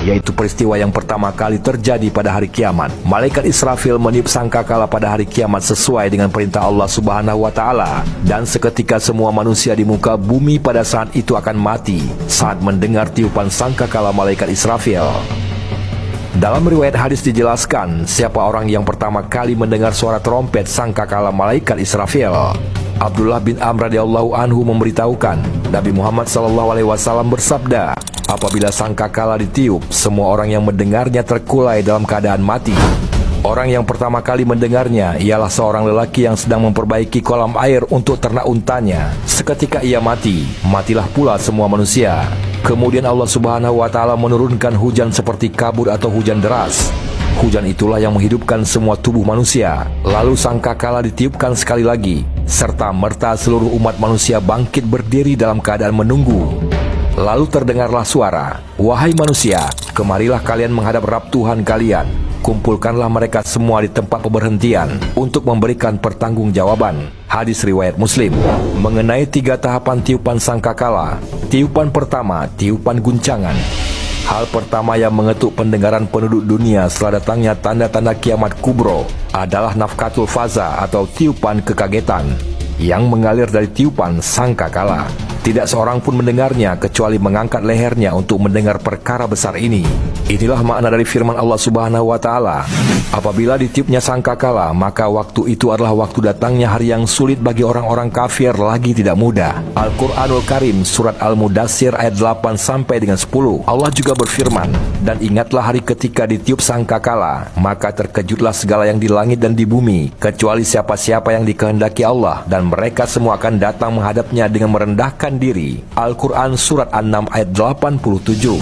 yaitu peristiwa yang pertama kali terjadi pada hari kiamat. Malaikat Israfil meniup sangkakala pada hari kiamat sesuai dengan perintah Allah Subhanahu wa Ta'ala, dan seketika semua manusia di muka bumi pada saat itu akan mati saat mendengar tiupan sangkakala malaikat Israfil. Dalam riwayat hadis dijelaskan siapa orang yang pertama kali mendengar suara trompet sangkakala malaikat Israfil. Abdullah bin Amr radhiyallahu anhu memberitahukan, Nabi Muhammad SAW bersabda, apabila sangkakala ditiup, semua orang yang mendengarnya terkulai dalam keadaan mati. Orang yang pertama kali mendengarnya ialah seorang lelaki yang sedang memperbaiki kolam air untuk ternak untanya. Seketika ia mati, matilah pula semua manusia. Kemudian Allah Subhanahu wa Ta'ala menurunkan hujan seperti kabut atau hujan deras. Hujan itulah yang menghidupkan semua tubuh manusia. Lalu sangkakala ditiupkan sekali lagi, serta merta seluruh umat manusia bangkit berdiri dalam keadaan menunggu. Lalu terdengarlah suara, wahai manusia, kemarilah kalian menghadap Rabb Tuhan kalian. Kumpulkanlah mereka semua di tempat pemberhentian untuk memberikan pertanggungjawaban. Hadis riwayat Muslim. Mengenai 3 tahapan tiupan sangkakala. Tiupan pertama, tiupan guncangan. Hal pertama yang mengetuk pendengaran penduduk dunia setelah datangnya tanda-tanda kiamat kubro adalah nafkatul faza atau tiupan kekagetan yang mengalir dari tiupan sangkakala. Tidak seorang pun mendengarnya kecuali mengangkat lehernya untuk mendengar perkara besar ini. Inilah makna dari firman Allah Subhanahu wa Ta'ala. Apabila ditiupnya sangkakala, maka waktu itu adalah waktu datangnya hari yang sulit bagi orang-orang kafir lagi tidak mudah. Al-Quranul Karim surat Al-Mudassir ayat 8 sampai dengan 10. Allah juga berfirman, dan ingatlah hari ketika ditiup sangkakala, maka terkejutlah segala yang di langit dan di bumi, kecuali siapa-siapa yang dikehendaki Allah, dan mereka semua akan datang menghadapnya dengan merendahkan diri. Al-Quran surat An-Naml ayat 87.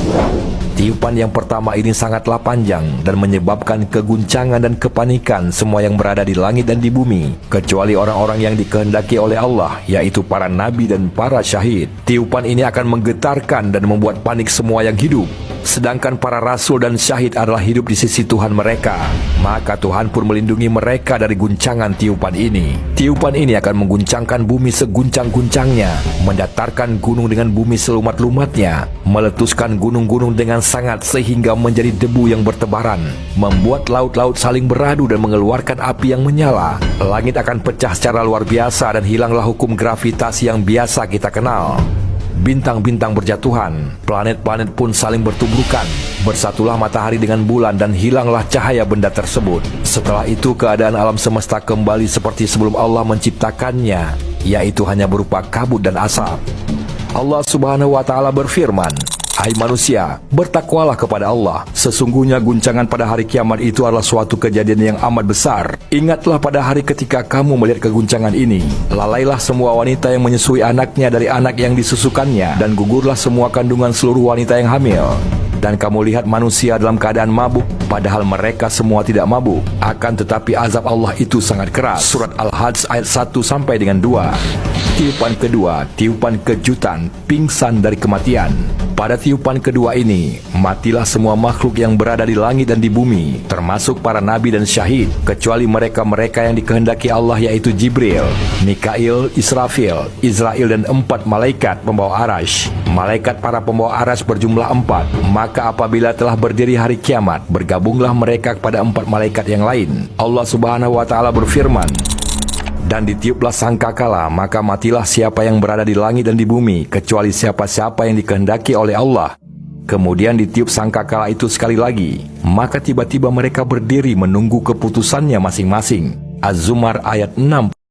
Tiupan yang pertama ini sangatlah panjang dan menyebabkan keguncangan dan kepanikan semua yang berada di langit dan di bumi, kecuali orang-orang yang dikehendaki oleh Allah, yaitu para nabi dan para syahid. Tiupan ini akan menggetarkan dan membuat panik semua yang hidup, sedangkan para rasul dan syahid adalah hidup di sisi Tuhan mereka. Maka Tuhan pun melindungi mereka dari guncangan tiupan ini. Tiupan ini akan mengguncangkan bumi seguncang-guncangnya, mendatarkan gunung dengan bumi selumat-lumatnya, meletuskan gunung-gunung dengan sangat sehingga menjadi debu yang bertebaran, membuat laut-laut saling beradu dan mengeluarkan api yang menyala. Langit akan pecah secara luar biasa dan hilanglah hukum gravitasi yang biasa kita kenal. Bintang-bintang berjatuhan, planet-planet pun saling bertubrukan, bersatulah matahari dengan bulan dan hilanglah cahaya benda tersebut. Setelah itu keadaan alam semesta kembali seperti sebelum Allah menciptakannya, yaitu hanya berupa kabut dan asap. Allah Subhanahu wa Ta'ala berfirman, hai manusia, bertakwalah kepada Allah. Sesungguhnya guncangan pada hari kiamat itu adalah suatu kejadian yang amat besar. Ingatlah pada hari ketika kamu melihat keguncangan ini. Lalailah semua wanita yang menyusui anaknya dari anak yang disusukannya, dan gugurlah semua kandungan seluruh wanita yang hamil. Dan kamu lihat manusia dalam keadaan mabuk, padahal mereka semua tidak mabuk. Akan tetapi azab Allah itu sangat keras. Surat Al-Hajj ayat 1 sampai dengan 2. Tiupan kedua, tiupan kejutan, pingsan dari kematian. Pada tiupan kedua ini, matilah semua makhluk yang berada di langit dan di bumi, termasuk para nabi dan syahid, kecuali mereka-mereka yang dikehendaki Allah, yaitu Jibril, Mikail, Israfil, Israel, dan 4 malaikat pembawa arash. Malaikat para pembawa arash berjumlah 4. Maka apabila telah berdiri hari kiamat, bergabunglah mereka kepada 4 malaikat yang lain. Allah Subhanahu wa Ta'ala berfirman, dan ditiuplah sangkakala, maka matilah siapa yang berada di langit dan di bumi, kecuali siapa-siapa yang dikehendaki oleh Allah. Kemudian ditiup sangkakala itu sekali lagi, maka tiba-tiba mereka berdiri menunggu keputusannya masing-masing. Az-Zumar ayat 60.